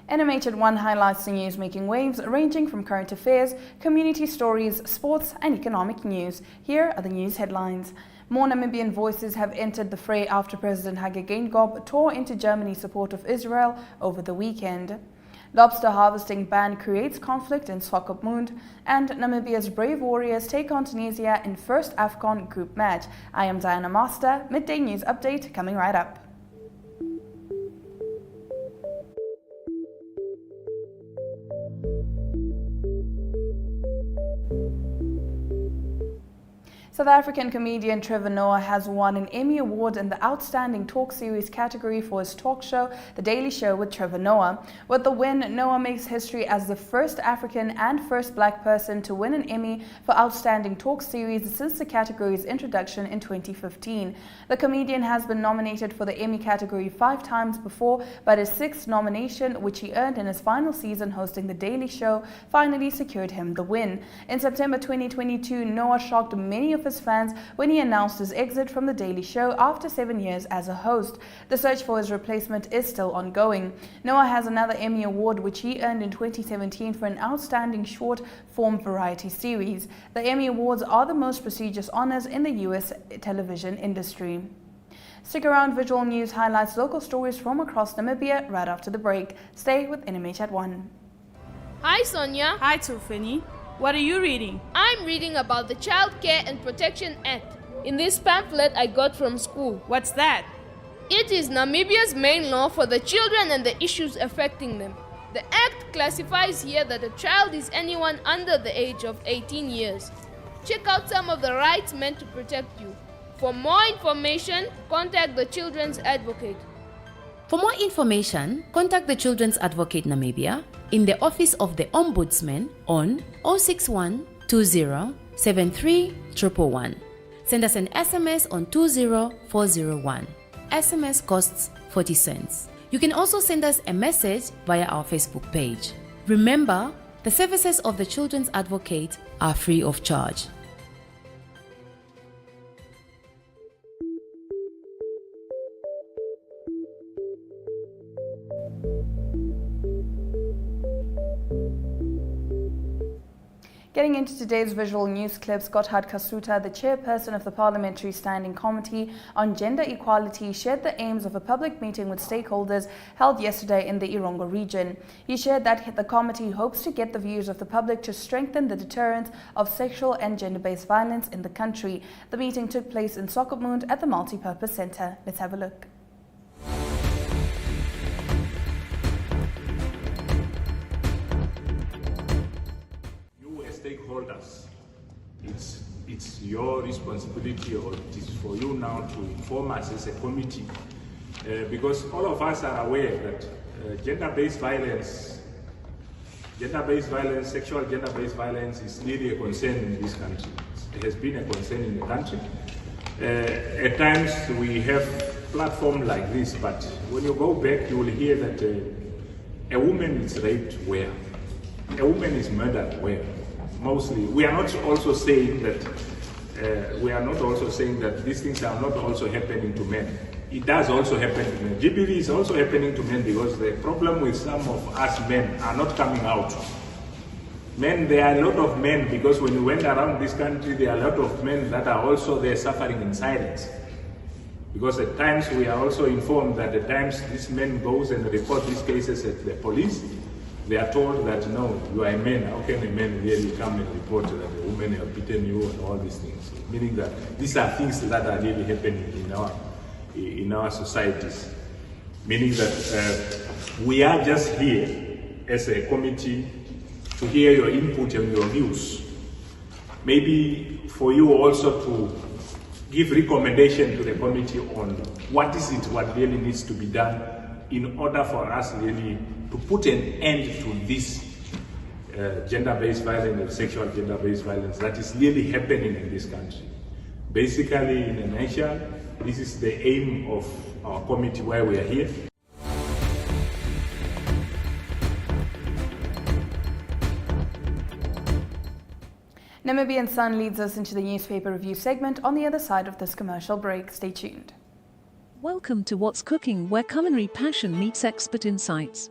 NMH at 1 highlights the news making waves ranging from current affairs, community stories, sports and economic news. Here are the news headlines. More Namibian voices have entered the fray after President Hage Geingob tore into Germany's support of Israel over the weekend. Lobster harvesting ban creates conflict in Swakopmund, and Namibia's brave warriors take on Tunisia in first AFCON group match. I am Diana Master. Midday news update coming right up. South African comedian Trevor Noah has won an Emmy Award in the Outstanding Talk Series category for his talk show, The Daily Show with Trevor Noah. With the win, Noah makes history as the first African and first black person to win an Emmy for Outstanding Talk Series since the category's introduction in 2015. The comedian has been nominated for the Emmy category 5 times before, but his 6th nomination, which he earned in his final season hosting The Daily Show, finally secured him the win. In September 2022, Noah shocked many of his fans when he announced his exit from The Daily Show after 7 years as a host. The search for his replacement is still ongoing. Noah has another Emmy Award which he earned in 2017 for an outstanding short-form variety series. The Emmy Awards are the most prestigious honors in the US television industry. Stick around, Visual News highlights local stories from across Namibia right after the break. Stay with NMH at 1. Hi Sonia. Hi Tufeni. What are you reading? I'm reading about the Child Care and Protection Act in this pamphlet I got from school. What's that? It is Namibia's main law for the children and the issues affecting them. The act classifies here that a child is anyone under the age of 18 years. Check out some of the rights meant to protect you. For more information, contact the Children's Advocate. For more information, contact the Children's Advocate Namibia in the Office of the Ombudsman on 061 20 73 111. Send us an SMS on 20401. SMS costs 40 cents. You can also send us a message via our Facebook page. Remember, the services of the Children's Advocate are free of charge. Getting into today's visual news clips, Gotthard Kasuta, the chairperson of the Parliamentary Standing Committee on Gender Equality, shared the aims of a public meeting with stakeholders held yesterday in the Irongo region. He shared that the committee hopes to get the views of the public to strengthen the deterrence of sexual and gender-based violence in the country. The meeting took place in Swakopmund at the Multipurpose Centre. Let's have a look. Stakeholders, it's your responsibility, or it is for you now to inform us as a committee, because all of us are aware that gender-based violence, sexual gender-based violence is really a concern in this country. It has been a concern in the country. At times we have platforms like this, but when you go back, you will hear that a woman is raped where? A woman is murdered where? Mostly, we are not also saying that these things are not also happening to men. It does also happen to men. GBV is also happening to men, because the problem with some of us men are not coming out. Men, there are a lot of men, because when you went around this country, there are a lot of men that are also there suffering in silence. Because at times we are also informed that at times these men goes and report these cases at the police. They are told that, no, you are a man. How can a man really come and report that a woman has beaten you and all these things? Meaning that these are things that are really happening in our societies. Meaning that we are just here as a committee to hear your input and your views. Maybe for you also to give recommendation to the committee on what really needs to be done in order for us really to put an end to this gender-based violence and sexual gender-based violence that is really happening in this country. Basically, in a nutshell, this is the aim of our committee why we are here. Namibian Sun leads us into the newspaper review segment on the other side of this commercial break. Stay tuned. Welcome to What's Cooking, where culinary passion meets expert insights.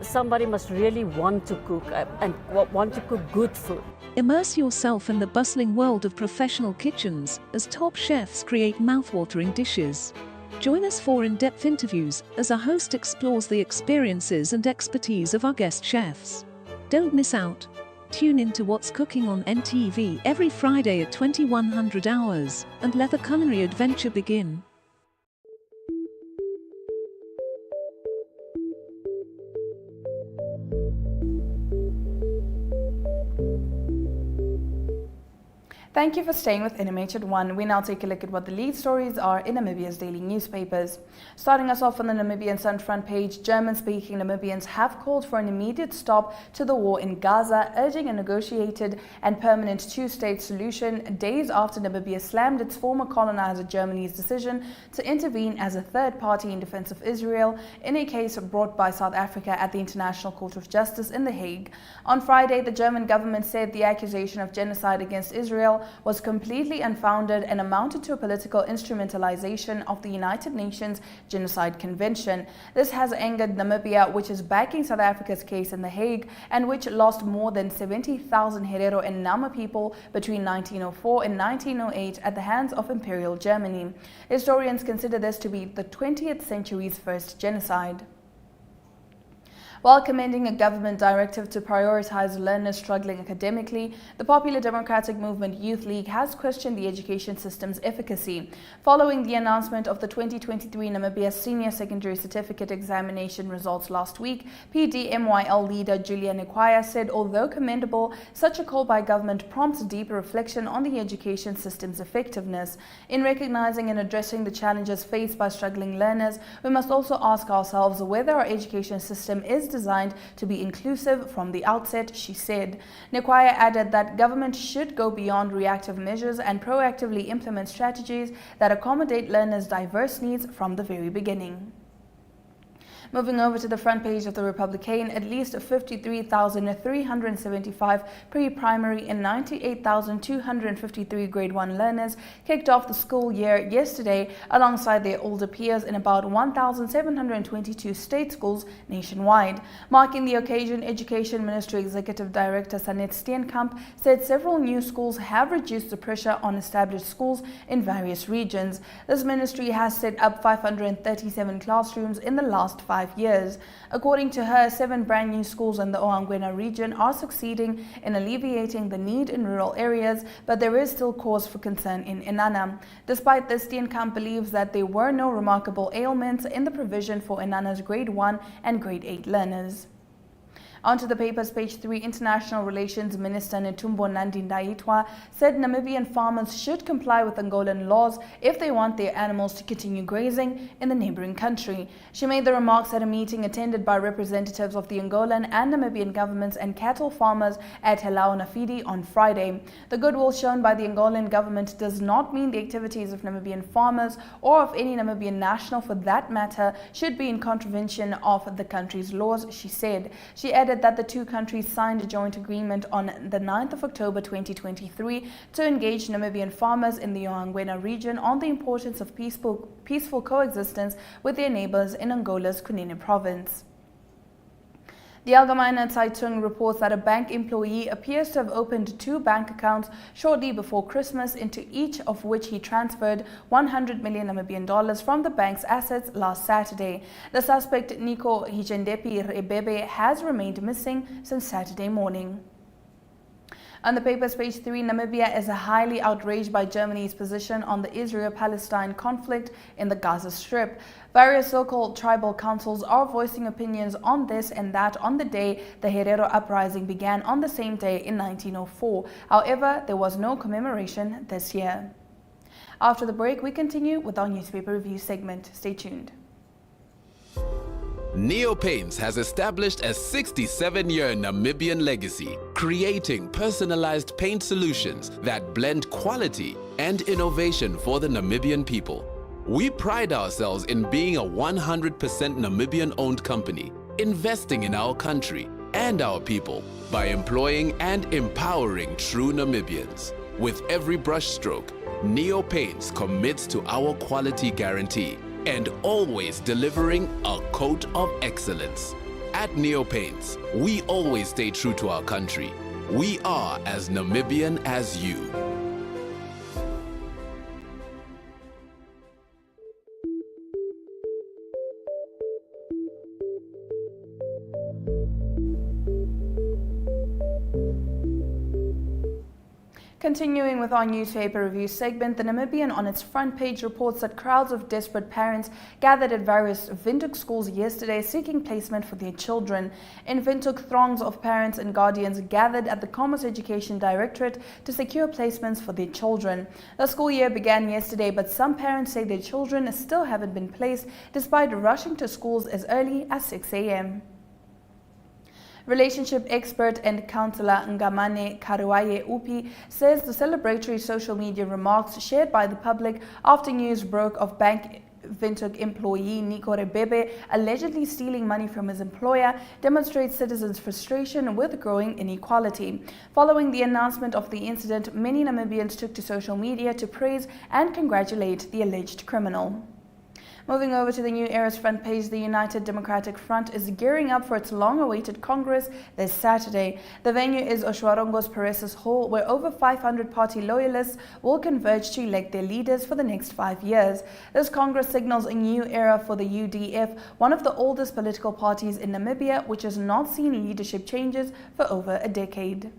somebody must really want to cook and want to cook good food. Immerse yourself in the bustling world of professional kitchens as top chefs create mouth-watering dishes. Join us for in-depth interviews as our host explores the experiences and expertise of our guest chefs. Don't miss out. Tune in to What's Cooking on NTV every Friday at 2100 hours and let the culinary adventure begin. Thank you for staying with NMH at 1. We now take a look at what the lead stories are in Namibia's daily newspapers. Starting us off on the Namibian Sun front page, German-speaking Namibians have called for an immediate stop to the war in Gaza, urging a negotiated and permanent two-state solution days after Namibia slammed its former colonizer Germany's decision to intervene as a third party in defense of Israel in a case brought by South Africa at the International Court of Justice in The Hague. On Friday, the German government said the accusation of genocide against Israel was completely unfounded and amounted to a political instrumentalization of the United Nations Genocide Convention. This has angered Namibia, which is backing South Africa's case in The Hague and which lost more than 70,000 Herero and Nama people between 1904 and 1908 at the hands of Imperial Germany. Historians consider this to be the 20th century's first genocide. While commending a government directive to prioritize learners struggling academically, the Popular Democratic Movement Youth League has questioned the education system's efficacy. Following the announcement of the 2023 Namibia Senior Secondary Certificate Examination results last week, PDMYL leader Julia Nekwaya said although commendable, such a call by government prompts deeper reflection on the education system's effectiveness. In recognizing and addressing the challenges faced by struggling learners, we must also ask ourselves whether our education system is designed to be inclusive from the outset, she said. Nekwaya added that government should go beyond reactive measures and proactively implement strategies that accommodate learners' diverse needs from the very beginning. Moving over to the front page of the Republican, at least 53,375 pre-primary and 98,253 grade 1 learners kicked off the school year yesterday alongside their older peers in about 1,722 state schools nationwide. Marking the occasion, Education Ministry Executive Director Sanet Steenkamp said several new schools have reduced the pressure on established schools in various regions. This ministry has set up 537 classrooms in the last 5 years. According to her, 7 brand new schools in the Oangwena region are succeeding in alleviating the need in rural areas, but there is still cause for concern in Inanna. Despite this, Steenkamp believes that there were no remarkable ailments in the provision for Inanna's grade 1 and grade 8 learners. Onto the paper's page 3, International Relations Minister Netumbo Nandi-Ndaitwah said Namibian farmers should comply with Angolan laws if they want their animals to continue grazing in the neighboring country. She made the remarks at a meeting attended by representatives of the Angolan and Namibian governments and cattle farmers at Helau Nafidi on Friday. The goodwill shown by the Angolan government does not mean the activities of Namibian farmers or of any Namibian national for that matter should be in contravention of the country's laws, she said. She added that the two countries signed a joint agreement on the 9th of October 2023 to engage Namibian farmers in the Oangwena region on the importance of peaceful coexistence with their neighbors in Angola's Kunene province. The Allgemeine Zeitung reports that a bank employee appears to have opened 2 bank accounts shortly before Christmas, into each of which he transferred 100 million Namibian dollars from the bank's assets last Saturday. The suspect, Nico Hijendepi Rebebe, has remained missing since Saturday morning. On the paper's page 3, Namibia is highly outraged by Germany's position on the Israel-Palestine conflict in the Gaza Strip. Various so-called tribal councils are voicing opinions on this and that on the day the Herero uprising began on the same day in 1904. However, there was no commemoration this year. After the break, we continue with our newspaper review segment. Stay tuned. Neo Paints has established a 67-year Namibian legacy, creating personalized paint solutions that blend quality and innovation for the Namibian people. We pride ourselves in being a 100% Namibian-owned company, investing in our country and our people by employing and empowering true Namibians. With every brushstroke, Neo Paints commits to our quality guarantee and always delivering a coat of excellence. At Neo Paints, we always stay true to our country. We are as Namibian as you. Continuing with our newspaper review segment, the Namibian on its front page reports that crowds of desperate parents gathered at various Windhoek schools yesterday seeking placement for their children. In Windhoek, throngs of parents and guardians gathered at the Commerce Education Directorate to secure placements for their children. The school year began yesterday, but some parents say their children still haven't been placed despite rushing to schools as early as 6 a.m. Relationship expert and counselor Ngamane Karuaye Upi says the celebratory social media remarks shared by the public after news broke of Bank Windhoek employee Nico Rebebe allegedly stealing money from his employer demonstrates citizens' frustration with growing inequality. Following the announcement of the incident, many Namibians took to social media to praise and congratulate the alleged criminal. Moving over to the New Era's front page, the United Democratic Front is gearing up for its long-awaited Congress this Saturday. The venue is Oshwarongos Pereses Hall, where over 500 party loyalists will converge to elect their leaders for the next 5 years. This Congress signals a new era for the UDF, one of the oldest political parties in Namibia, which has not seen leadership changes for over a decade.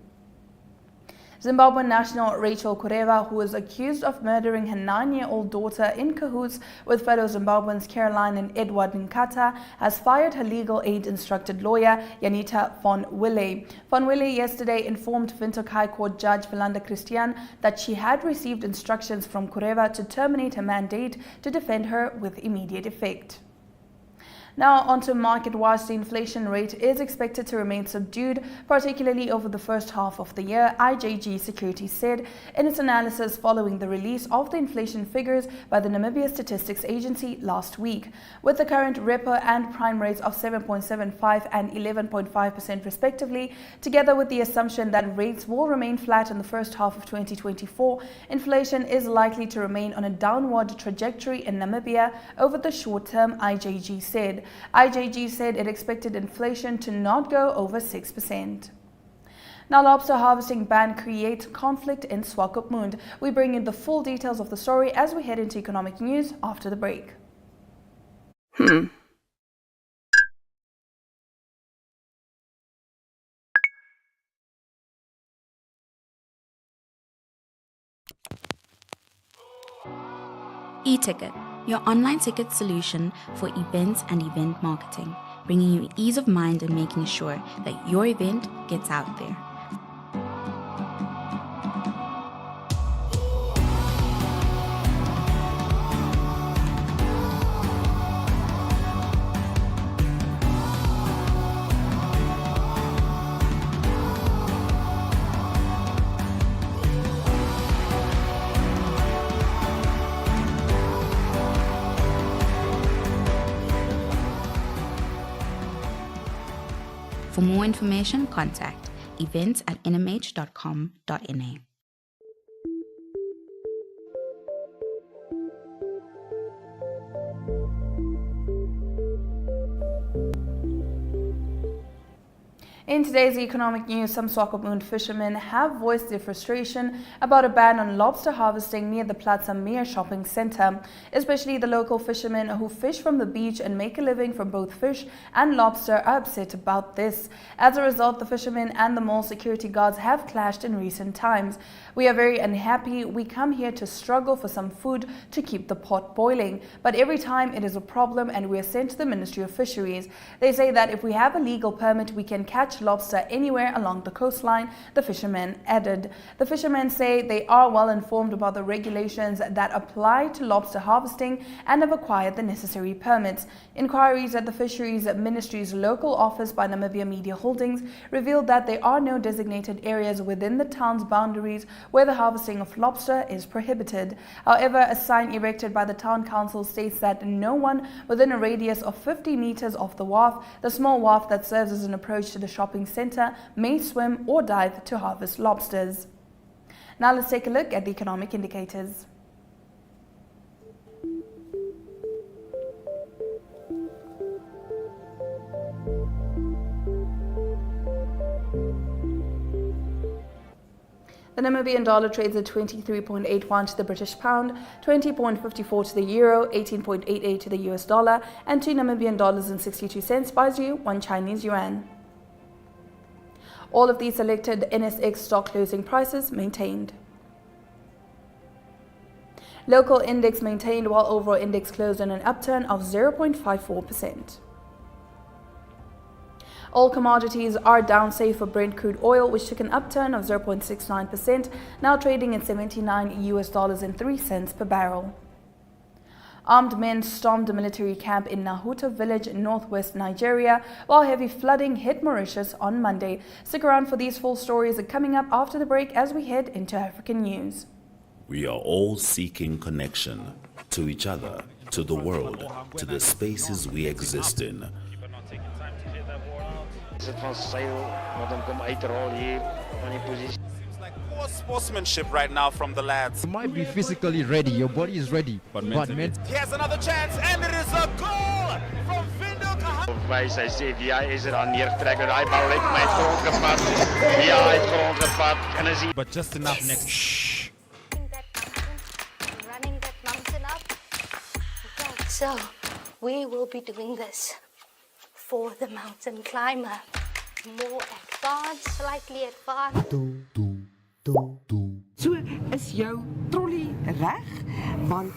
Zimbabwean national Rachel Kureva, who is accused of murdering her 9-year-old daughter in cahoots with fellow Zimbabweans Caroline and Edward Nkata, has fired her legal aid instructed lawyer Janita von Wille. Von Wille yesterday informed Windhoek High Court Judge Valanda Christian that she had received instructions from Kureva to terminate her mandate to defend her with immediate effect. Now onto market-wise, the inflation rate is expected to remain subdued, particularly over the first half of the year, IJG Securities said in its analysis following the release of the inflation figures by the Namibia Statistics Agency last week. With the current repo and prime rates of 7.75 and 11.5% respectively, together with the assumption that rates will remain flat in the first half of 2024, inflation is likely to remain on a downward trajectory in Namibia over the short term, IJG said. IJG said it expected inflation to not go over 6%. Now, lobster harvesting ban creates conflict in Swakopmund. We bring you the full details of the story as we head into economic news after the break. E-Ticket, your online ticket solution for events and event marketing, bringing you ease of mind and making sure that your event gets out there. For more information, contact events@nmh.com.na. In today's economic news, some Swakopmund fishermen have voiced their frustration about a ban on lobster harvesting near the Plaza Meer shopping center. Especially the local fishermen who fish from the beach and make a living from both fish and lobster are upset about this. As a result, the fishermen and the mall security guards have clashed in recent times. We are very unhappy. We come here to struggle for some food to keep the pot boiling. But every time it is a problem and we are sent to the Ministry of Fisheries. They say that if we have a legal permit, we can catch lobster anywhere along the coastline, the fishermen added. The fishermen say they are well informed about the regulations that apply to lobster harvesting and have acquired the necessary permits. Inquiries at the Fisheries Ministry's local office by Namibia Media Holdings revealed that there are no designated areas within the town's boundaries where the harvesting of lobster is prohibited. However, a sign erected by the town council states that no one within a radius of 50 meters of the wharf, the small wharf that serves as an approach to the shopping center, may swim or dive to harvest lobsters. Now let's take a look at the economic indicators. The Namibian dollar trades at 23.81 to the British pound, 20.54 to the euro, 18.88 to the US dollar, and 2 Namibian dollars and 62 cents buys you 1 Chinese yuan. All of these selected NSX stock closing prices maintained. Local index maintained while overall index closed on an upturn of 0.54%. All commodities are down save for Brent crude oil, which took an upturn of 0.69%, now trading at $79.03 per barrel. Armed men stormed a military camp in Nahuta village in northwest Nigeria, while heavy flooding hit Mauritius on Monday. Stick around for these full stories coming up after the break as we head into African news. We are all seeking connection to each other, to the world, to the spaces we exist in. Seems like poor sportsmanship right now from the lads. You might be physically ready, your body is ready, but mentally. Here's another chance, and it is a goal from Vindo Kahana. Hy sê wie is er aan neertrek en hy bal het my grond gevat. Ja, hy het grond gevat en is but just enough next. Running that mountain up. Okay, so we will be doing this for the mountain climber. More advanced, slightly advanced. So is jou trolley reg? Want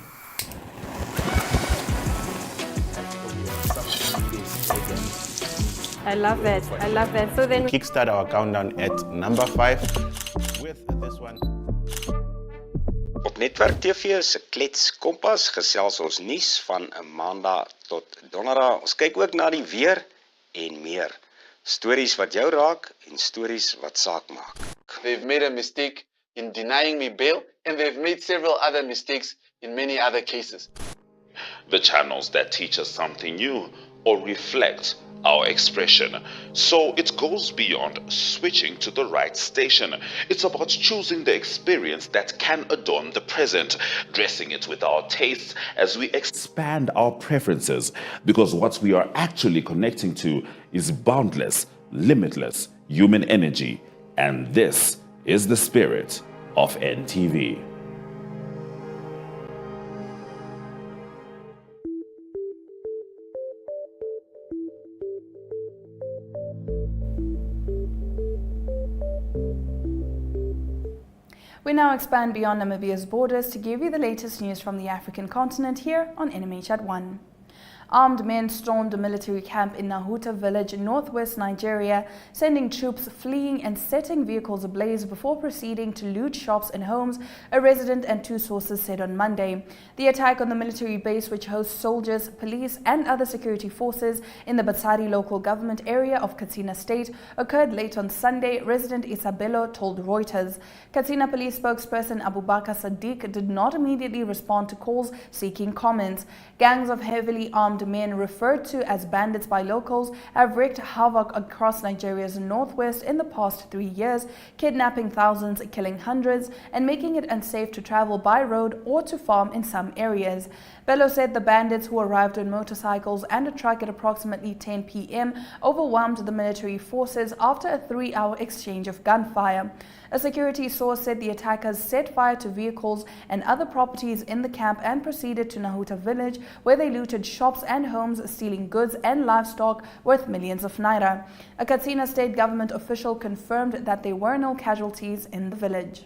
I love that. I love that. So then kickstart our countdown at number 5 with this one. Op Netwerk TV se Klets Kompas gesels ons nuus van 'n Maandag tot Donderdag. Ons kyk ook na die weer en meer. Stories wat jou raak en stories wat saak maak. They've made a mistake in denying me bail, and they've made several other mistakes in many other cases. The channels that teach us something new or reflect our expression. So it goes beyond switching to the right station. It's about choosing the experience that can adorn the present, dressing it with our tastes as we expand our preferences, because what we are actually connecting to is boundless, limitless human energy. And this is the spirit of NTV. We now expand beyond Namibia's borders to give you the latest news from the African continent here on NMH at 1. Armed men stormed a military camp in Nahuta village in northwest Nigeria, sending troops fleeing and setting vehicles ablaze before proceeding to loot shops and homes, a resident and 2 sources said on Monday. The attack on the military base, which hosts soldiers, police and other security forces in the Batsari local government area of Katsina State, occurred late on Sunday, resident Isabello told Reuters. Katsina police spokesperson Abubakar Sadiq did not immediately respond to calls seeking comments. Gangs of heavily armed men referred to as bandits by locals have wreaked havoc across Nigeria's northwest in the past 3 years, kidnapping thousands, killing hundreds, and making it unsafe to travel by road or to farm in some areas. Bello said the bandits, who arrived on motorcycles and a truck at approximately 10 p.m., overwhelmed the military forces after a 3-hour exchange of gunfire. A security source said the attackers set fire to vehicles and other properties in the camp and proceeded to Nahuta village, where they looted shops and homes, stealing goods and livestock worth millions of naira. A Katsina state government official confirmed that there were no casualties in the village.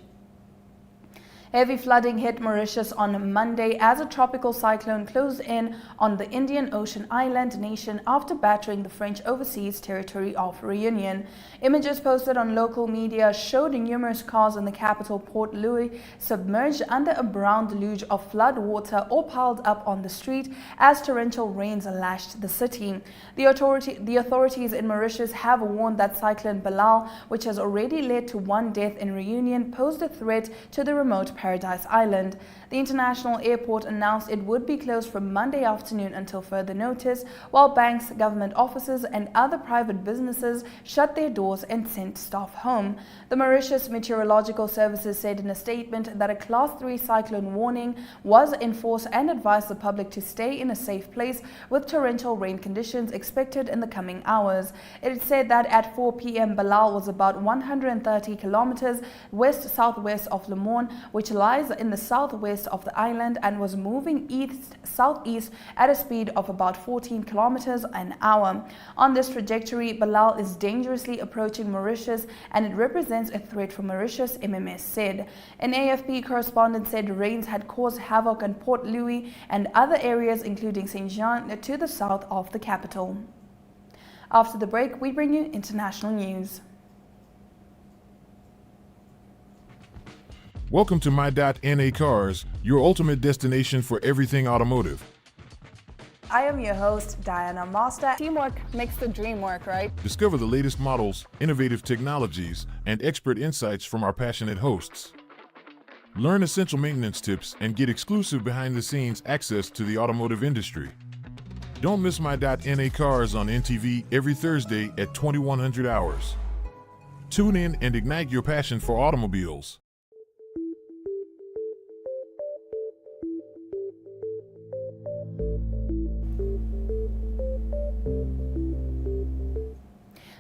Heavy flooding hit Mauritius on Monday as a tropical cyclone closed in on the Indian Ocean island nation after battering the French overseas territory of Reunion. Images posted on local media showed numerous cars in the capital Port Louis submerged under a brown deluge of flood water or piled up on the street as torrential rains lashed the city. The authorities in Mauritius have warned that Cyclone Bilal, which has already led to 1 death in Reunion, posed a threat to the remote Paradise Island. The international airport announced it would be closed from Monday afternoon until further notice, while banks, government offices and other private businesses shut their doors and sent staff home. The Mauritius Meteorological Services said in a statement that a Class 3 cyclone warning was in force and advised the public to stay in a safe place with torrential rain conditions expected in the coming hours. It said that at 4 p.m. Balal was about 130 kilometers west-southwest of Le Morne, which lies in the southwest of the island, and was moving east-southeast at a speed of about 14 kilometers an hour. On this trajectory, Balal is dangerously approaching Mauritius and it represents a threat for Mauritius, MMS said. An AFP correspondent said rains had caused havoc in Port Louis and other areas including Saint-Jean to the south of the capital. After the break, we bring you international news. Welcome to My.NA Cars, your ultimate destination for everything automotive. I am your host, Diana Master. Teamwork makes the dream work, right? Discover the latest models, innovative technologies, and expert insights from our passionate hosts. Learn essential maintenance tips and get exclusive behind-the-scenes access to the automotive industry. Don't miss My.NA Cars on NTV every Thursday at 2100 hours. Tune in and ignite your passion for automobiles.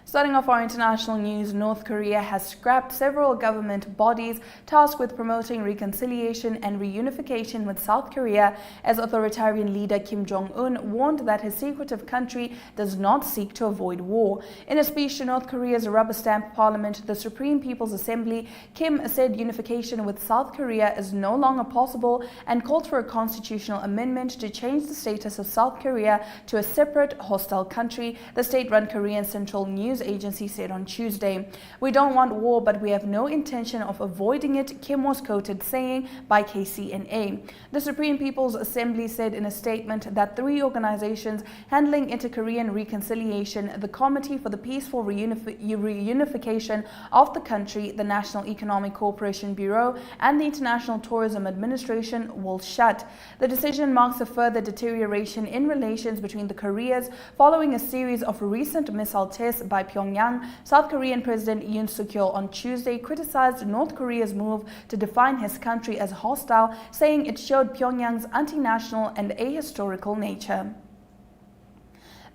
Starting off our international news, North Korea has scrapped several government bodies tasked with promoting reconciliation and reunification with South Korea, as authoritarian leader Kim Jong-un warned that his secretive country does not seek to avoid war. In a speech to North Korea's rubber-stamped parliament, the Supreme People's Assembly, Kim said unification with South Korea is no longer possible and called for a constitutional amendment to change the status of South Korea to a separate, hostile country, the state-run Korean Central News Agency said on Tuesday. "We don't want war, but we have no intention of avoiding it," Kim was quoted saying by KCNA. The Supreme People's Assembly said in a statement that 3 organizations handling inter-Korean reconciliation, the Committee for the Peaceful Reunification of the Country, the National Economic Cooperation Bureau, and the International Tourism Administration, will shut. The decision marks a further deterioration in relations between the Koreas following a series of recent missile tests by Pyongyang. South Korean President Yoon Suk-yeol on Tuesday criticized North Korea's move to define his country as hostile, saying it showed Pyongyang's anti-national and ahistorical nature.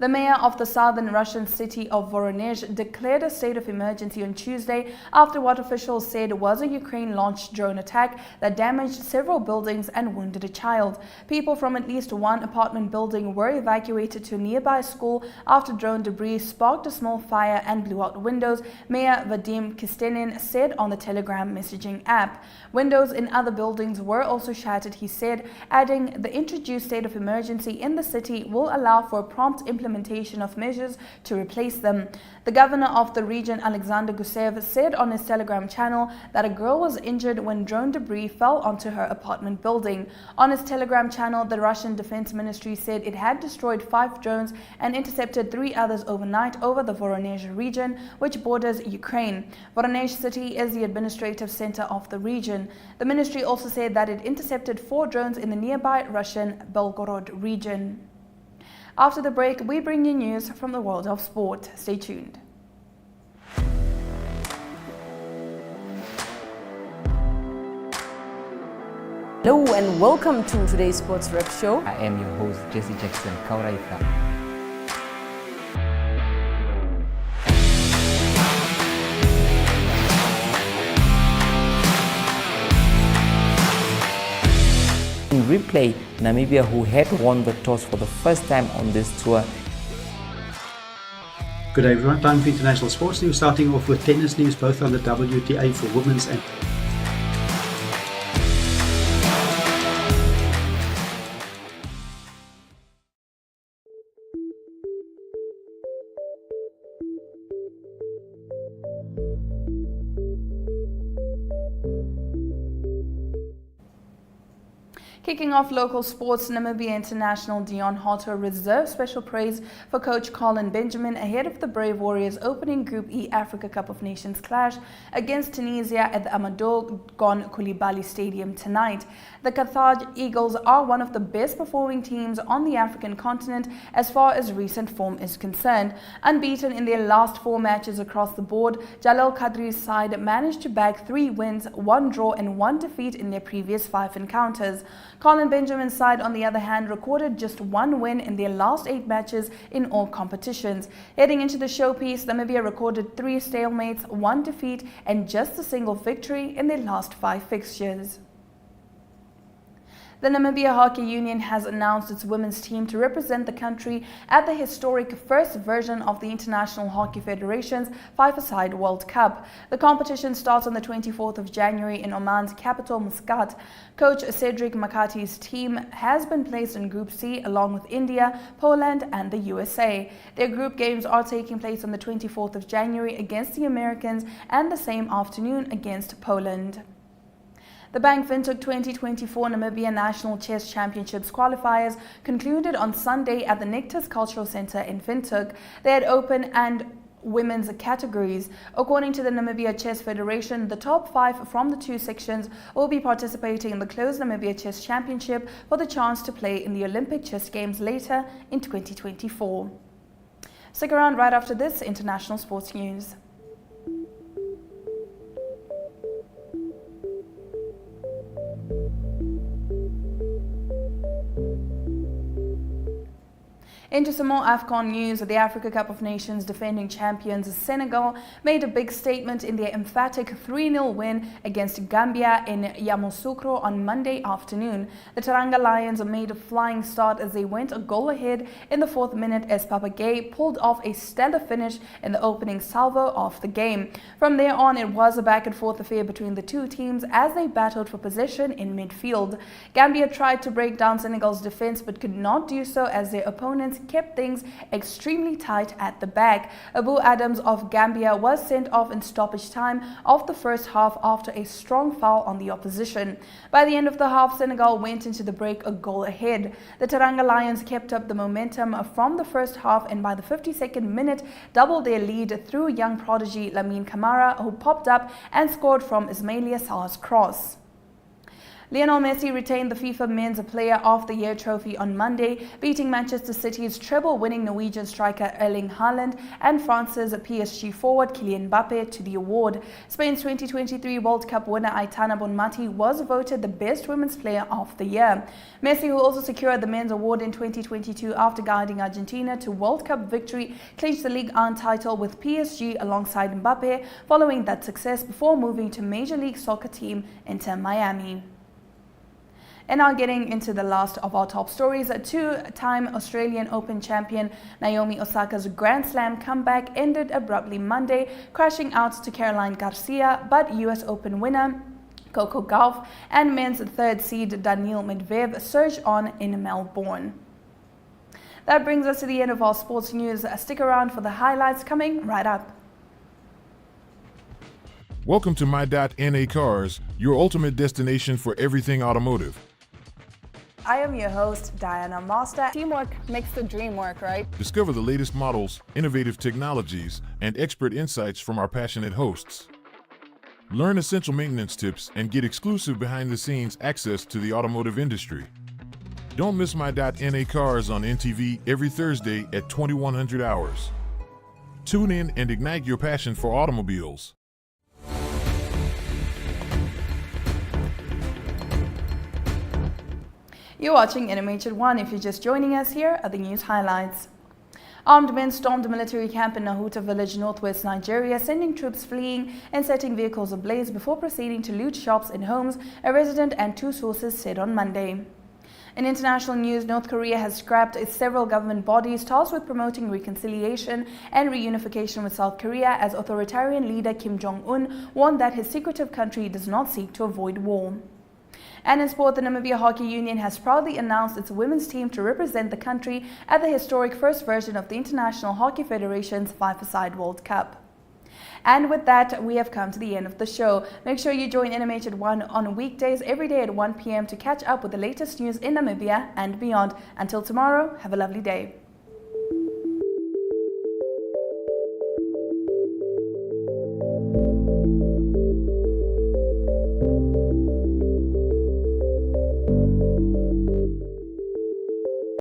The mayor of the southern Russian city of Voronezh declared a state of emergency on Tuesday after what officials said was a Ukraine-launched drone attack that damaged several buildings and wounded a child. People from at least one apartment building were evacuated to a nearby school after drone debris sparked a small fire and blew out windows, Mayor Vadim Kistenin said on the Telegram messaging app. Windows in other buildings were also shattered, he said, adding, "The introduced state of emergency in the city will allow for a prompt implementation of measures to replace them." The governor of the region, Alexander Gusev, said on his Telegram channel that a girl was injured when drone debris fell onto her apartment building. On his Telegram channel, the Russian Defense Ministry said it had destroyed 5 drones and intercepted 3 others overnight over the Voronezh region, which borders Ukraine. Voronezh city is the administrative center of the region. The ministry also said that it intercepted 4 drones in the nearby Russian Belgorod region. After the break, we bring you news from the world of sport. Stay tuned. Hello and welcome to today's Sports Rep Show. I am your host, Jesse Jackson Kauraika. In replay, Namibia, who had won the toss for the first time on this tour. Good day everyone, time for international sports news, starting off with tennis news, both on the WTA for women's and Kicking off local sports, Namibia international Dion Hotto reserved special praise for coach Colin Benjamin ahead of the Brave Warriors opening Group E Africa Cup of Nations clash against Tunisia at the Amadou Gon Coulibaly Stadium tonight. The Carthage Eagles are one of the best performing teams on the African continent as far as recent form is concerned. Unbeaten in their last 4 matches across the board, Jalal Kadri's side managed to bag 3 wins, 1 draw and 1 defeat in their previous 5 encounters. Colin Benjamin's side, on the other hand, recorded just 1 win in their last 8 matches in all competitions. Heading into the showpiece, Namibia recorded 3 stalemates, 1 defeat and just a single victory in their last 5 fixtures. The Namibia Hockey Union has announced its women's team to represent the country at the historic first version of the International Hockey Federation's 5-a-side World Cup. The competition starts on the 24th of January in Oman's capital, Muscat. Coach Cedric Makati's team has been placed in Group C along with India, Poland and the USA. Their group games are taking place on the 24th of January against the Americans and the same afternoon against Poland. The Bank Windhoek 2024 Namibia National Chess Championships qualifiers concluded on Sunday at the Nectar's Cultural Centre in Windhoek. They had open and women's categories. According to the Namibia Chess Federation, the top 5 from the 2 sections will be participating in the closed Namibia Chess Championship for the chance to play in the Olympic Chess Games later in 2024. Stick around right after this international sports news. Into some more AFCON news, the Africa Cup of Nations defending champions Senegal made a big statement in their emphatic 3-0 win against Gambia in Yamoussoukro on Monday afternoon. The Teranga Lions made a flying start as they went a goal ahead in the 4th minute as Papa Gueye pulled off a stellar finish in the opening salvo of the game. From there on, it was a back-and-forth affair between the 2 teams as they battled for possession in midfield. Gambia tried to break down Senegal's defense but could not do so as their opponents kept things extremely tight at the back. Abu Adams of Gambia was sent off in stoppage time of the first half after a strong foul on the opposition. By the end of the half, Senegal went into the break a goal ahead. The Teranga Lions kept up the momentum from the first half and by the 52nd minute doubled their lead through young prodigy Lamine Camara, who popped up and scored from Ismaila Sarr's cross. Lionel Messi retained the FIFA Men's Player of the Year trophy on Monday, beating Manchester City's treble-winning Norwegian striker Erling Haaland and France's PSG forward Kylian Mbappe to the award. Spain's 2023 World Cup winner Aitana Bonmati was voted the best women's player of the year. Messi, who also secured the men's award in 2022 after guiding Argentina to World Cup victory, clinched the Ligue 1 title with PSG alongside Mbappe following that success before moving to Major League Soccer team Inter Miami. And now getting into the last of our top stories, 2-time Australian Open champion Naomi Osaka's Grand Slam comeback ended abruptly Monday, crashing out to Caroline Garcia, but US Open winner Coco Gauff and men's 3rd seed Daniil Medvedev surged on in Melbourne. That brings us to the end of our sports news. Stick around for the highlights coming right up. Welcome to My.NA Cars, your ultimate destination for everything automotive. I am your host, Diana Master. Teamwork makes the dream work, right? Discover the latest models, innovative technologies, and expert insights from our passionate hosts. Learn essential maintenance tips and get exclusive behind-the-scenes access to the automotive industry. Don't miss My.NA Cars on NTV every Thursday at 2100 hours. Tune in and ignite your passion for automobiles. You're watching NMH at 1. If you're just joining us, here are the news highlights. Armed men stormed a military camp in Nahuta village, northwest Nigeria, sending troops fleeing and setting vehicles ablaze before proceeding to loot shops and homes, a resident and 2 sources said on Monday. In international news, North Korea has scrapped several government bodies tasked with promoting reconciliation and reunification with South Korea as authoritarian leader Kim Jong-un warned that his secretive country does not seek to avoid war. And in sport, the Namibia Hockey Union has proudly announced its women's team to represent the country at the historic first version of the International Hockey Federation's 5-a-side World Cup. And with that, we have come to the end of the show. Make sure you join NMH at 1 on weekdays every day at 1 p.m. to catch up with the latest news in Namibia and beyond. Until tomorrow, have a lovely day.